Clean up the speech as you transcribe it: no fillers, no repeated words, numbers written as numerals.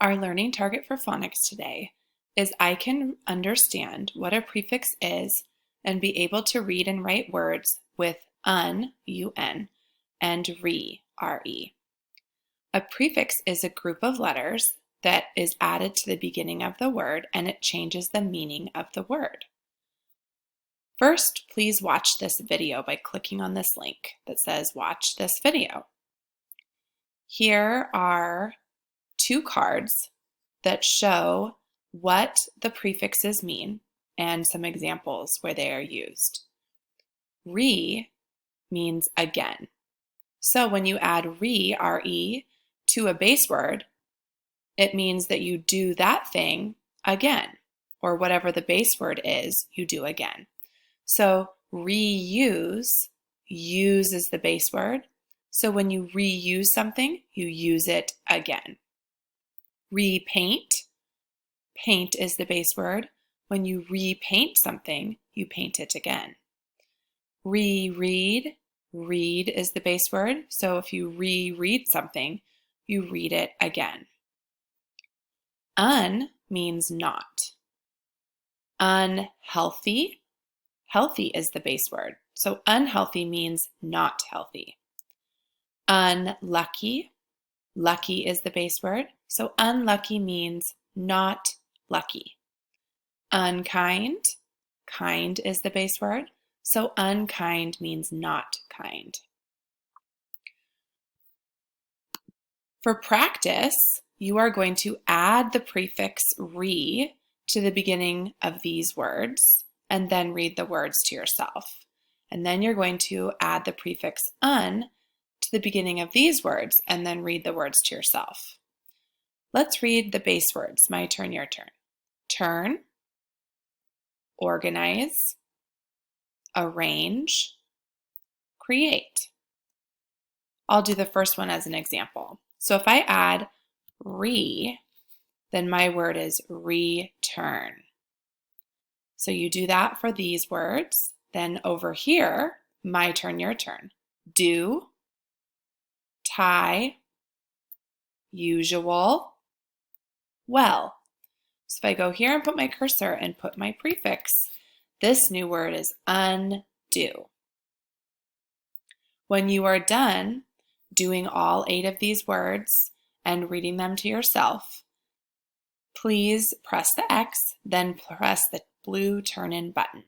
Our learning target for phonics today is I can understand what a prefix is and be able to read and write words with un, un, and re, re. A prefix is a group of letters that is added to the beginning of the word and it changes the meaning of the word. First, please watch this video by clicking on this link that says watch this video. Here are two cards that show what the prefixes mean and some examples where they are used. Re means again. So when you add re, to a base word, it means that you do that thing again, or whatever the base word is, you do again. So reuse, use is the base word. So when you reuse something, you use it again. Repaint, paint is the base word. When you repaint something, you paint it again. Reread, read is the base word. So if you reread something, you read it again. Un means not. Unhealthy, healthy is the base word. So unhealthy means not healthy. Unlucky, lucky is the base word. So unlucky means not lucky. Unkind, kind is the base word. So unkind means not kind. For practice, you are going to add the prefix re to the beginning of these words and then read the words to yourself. And then you're going to add the prefix un to the beginning of these words and then read the words to yourself. Let's read the base words. My turn, your turn. Turn, organize, arrange, create. I'll do the first one as an example. So if I add re, then my word is return. So you do that for these words. Then over here, my turn, your turn. Do, tie, usual, well. So if I go here and put my cursor and put my prefix, this new word is undo. When you are done doing all 8 of these words and reading them to yourself, please press the X, then press the blue turn in button.